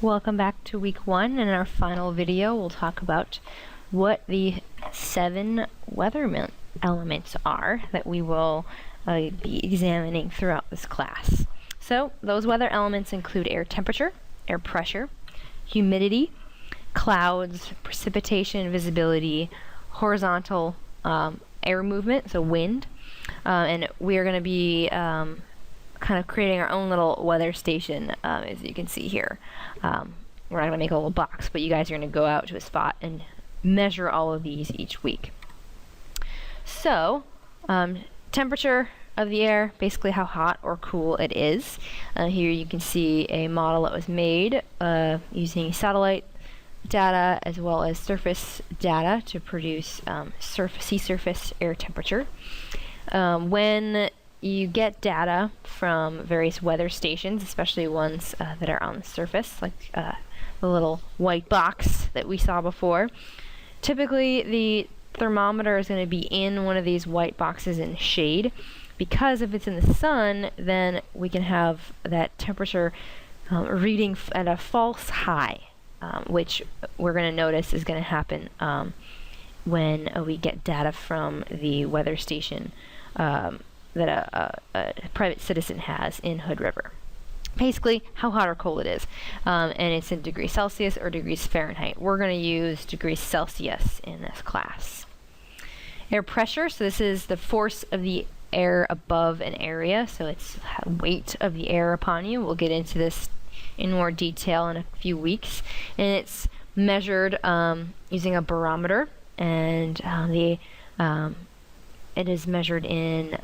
Welcome back to week 1, and in our final video we'll talk about what the 7 Weathermen Elements are that we will be examining throughout this class. So those weather elements include air temperature, air pressure, humidity, clouds, precipitation, visibility, horizontal air movement, so wind, and we are going to be kind of creating our own little weather station, as you can see here. We're not going to make a little box, but you guys are going to go out to a spot and measure all of these each week. So, temperature of the air, basically how hot or cool it is. Here you can see a model that was made using satellite data as well as surface data to produce sea surface air temperature. When you get data from various weather stations, especially ones that are on the surface, like the little white box that we saw before. Typically, the thermometer is going to be in one of these white boxes in shade, because if it's in the sun, then we can have that temperature reading at a false high, which we're going to notice is going to happen when we get data from the weather station that a private citizen has in Hood River. Basically, how hot or cold it is, and it's in degrees Celsius or degrees Fahrenheit. We're going to use degrees Celsius in this class. Air pressure, so this is the force of the air above an area, so it's weight of the air upon you. We'll get into this in more detail in a few weeks, and it's measured using a barometer, and it is measured in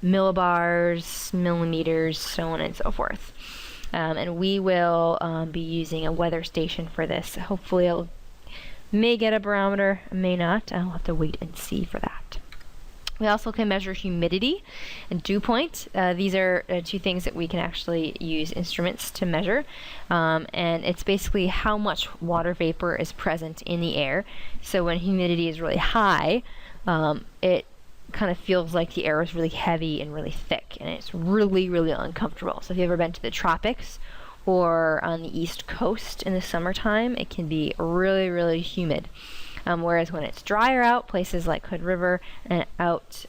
millibars, millimeters, so on and so forth. And we will be using a weather station for this. Hopefully I may get a barometer, may not. I'll have to wait and see for that. We also can measure humidity and dew point. These are two things that we can actually use instruments to measure. And it's basically how much water vapor is present in the air. So when humidity is really high, it kind of feels like the air is really heavy and really thick, and it's really, really uncomfortable. So if you've ever been to the tropics or on the East Coast in the summertime, it can be really, really humid. Whereas when it's drier out, places like Hood River and out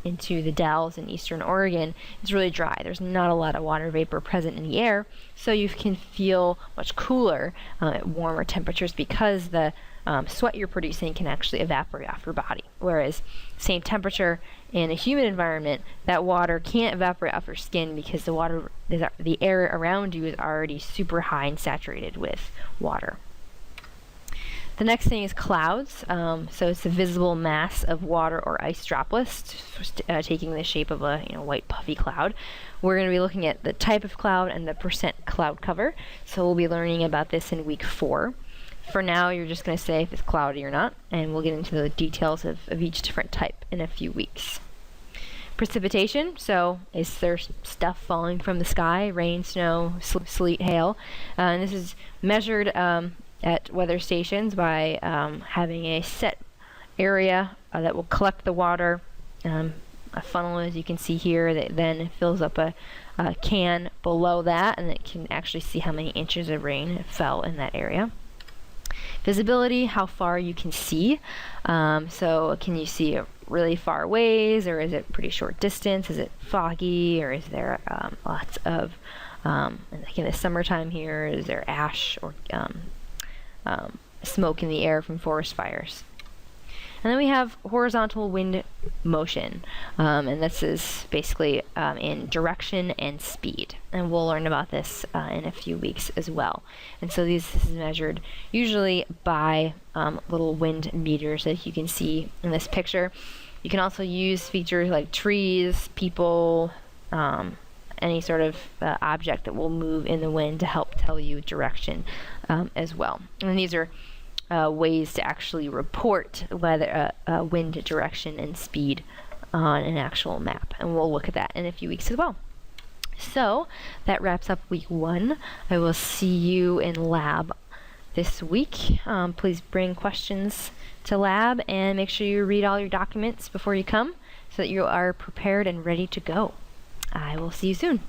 into the Dalles in eastern Oregon, it's really dry. There's not a lot of water vapor present in the air, so you can feel much cooler at warmer temperatures because the sweat you're producing can actually evaporate off your body. Whereas same temperature in a humid environment, that water can't evaporate off your skin because the air around you is already super high and saturated with water. The next thing is clouds. So it's the visible mass of water or ice droplets taking the shape of a white puffy cloud. We're going to be looking at the type of cloud and the percent cloud cover. So we'll be learning about this in week 4. For now, you're just going to say if it's cloudy or not, and we'll get into the details of each different type in a few weeks. Precipitation, so is there stuff falling from the sky, rain, snow, sleet, hail? And this is measured at weather stations by having a set area that will collect the water, a funnel as you can see here that then fills up a can below that, and it can actually see how many inches of rain fell in that area. Visibility, how far you can see. So can you see really far ways, or is it pretty short distance? Is it foggy, or is there lots of, like in the summertime here, is there ash or smoke in the air from forest fires? And then we have horizontal wind motion, and this is basically in direction and speed, and we'll learn about this in a few weeks as well. And so this is measured usually by little wind meters that you can see in this picture. You can also use features like trees, people, any sort of object that will move in the wind to help tell you direction as well. And these are ways to actually report weather, wind direction and speed on an actual map, and we'll look at that in a few weeks as well. So that wraps up week 1. I will see you in lab this week. Please bring questions to lab, and make sure you read all your documents before you come so that you are prepared and ready to go. I will see you soon.